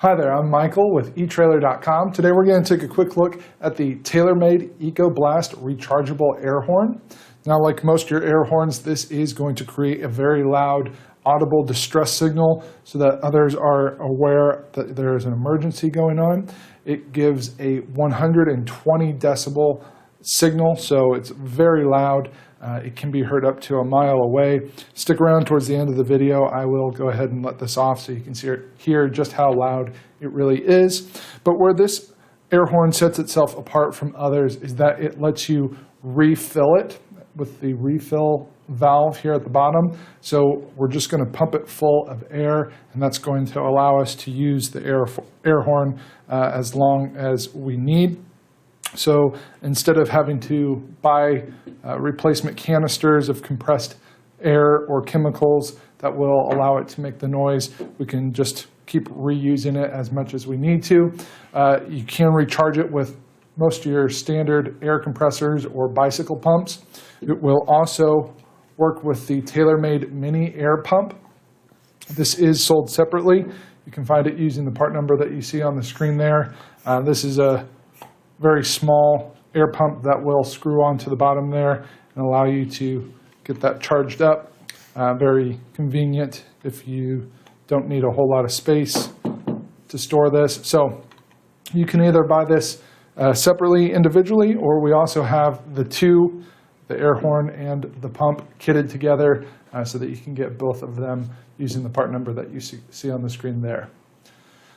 Hi there, I'm Michael with Etrailer.com. Today we're going to take a quick look at the Taylormade Ecoblast rechargeable air horn. Now, like most of your air horns, this is going to create a very loud, audible distress signal so that others are aware that there is an emergency going on. It gives a 120 decibel signal, so it's very loud. It can be heard up to a mile away. Stick around towards the end of the video. I will go ahead and let this off so you can hear just how loud it really is. But where this air horn sets itself apart from others is that it lets you refill it with the refill valve here at the bottom. So we're just going to pump it full of air, and that's going to allow us to use the air horn as long as we need. So instead of having to buy replacement canisters of compressed air or chemicals that will allow it to make the noise, we can just keep reusing it as much as we need to. You can recharge it with most of your standard air compressors or bicycle pumps. It will also work with the Taylormade mini air pump. This is sold separately. You can find it using the part number that you see on the screen there. This is a very small air pump that will screw onto the bottom there and allow you to get that charged up. Very convenient if you don't need a whole lot of space to store this. So you can either buy this separately, individually, or we also have the two, the air horn and the pump, kitted together so that you can get both of them using the part number that you see on the screen there.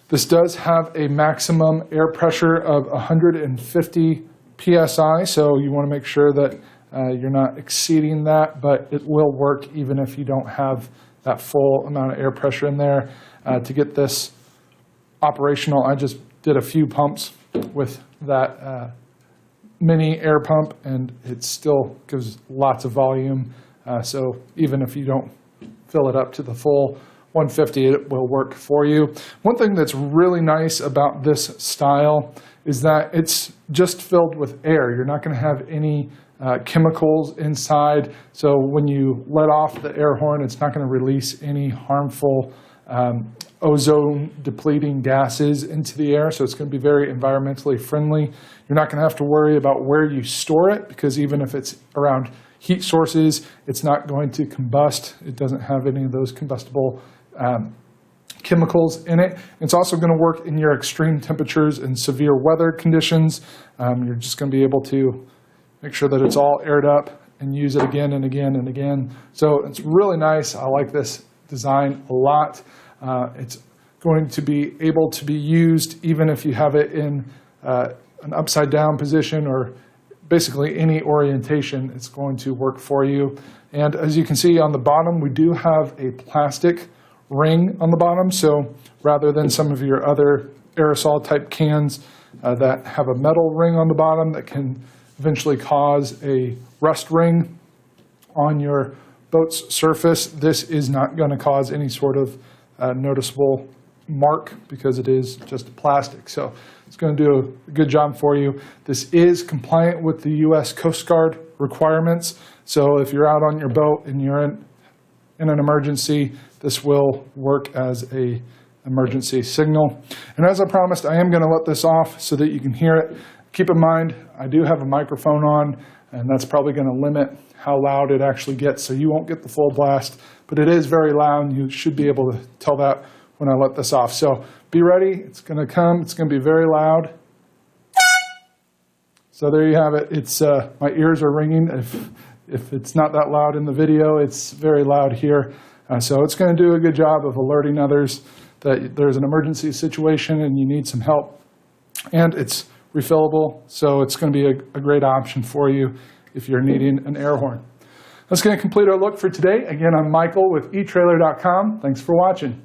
This does have a maximum air pressure of 150 psi, so you want to make sure that you're not exceeding that, but it will work even if you don't have that full amount of air pressure in there. To get this operational, I just did a few pumps with that mini air pump, and it still gives lots of volume. So even if you don't fill it up to the full 150, it will work for you. One thing that's really nice about this style is that it's just filled with air. You're not going to have any chemicals inside. So when you let off the air horn, it's not going to release any harmful ozone depleting gases into the air. So it's going to be very environmentally friendly. You're not going to have to worry about where you store it, because even if it's around heat sources, it's not going to combust. It doesn't have any of those combustible chemicals in it. It's also going to work in your extreme temperatures and severe weather conditions. You're just going to be able to make sure that it's all aired up and use it again and again and again. So it's really nice. I like this design a lot. It's going to be able to be used even if you have it in an upside down position or basically any orientation. It's going to work for you. And as you can see on the bottom, we do have a plastic ring on the bottom, so rather than some of your other aerosol type cans that have a metal ring on the bottom that can eventually cause a rust ring on your boat's surface, this is not going to cause any sort of noticeable mark because it is just plastic. So it's going to do a good job for you. This is compliant with the U.S. Coast Guard requirements, so if you're out on your boat and you're in an emergency, this will work as a emergency signal. And as I promised, I am going to let this off so that you can hear it. Keep in mind, I do have a microphone on, and that's probably going to limit how loud it actually gets, so you won't get the full blast, but it is very loud, and you should be able to tell that when I let this off. So be ready. It's going to come. It's going to be very loud. So there you have it. It's my ears are ringing. If it's not that loud in the video, it's very loud here. So it's going to do a good job of alerting others that there's an emergency situation and you need some help. And it's refillable, so it's going to be a great option for you if you're needing an air horn. That's going to complete our look for today. Again, I'm Michael with Etrailer.com. Thanks for watching.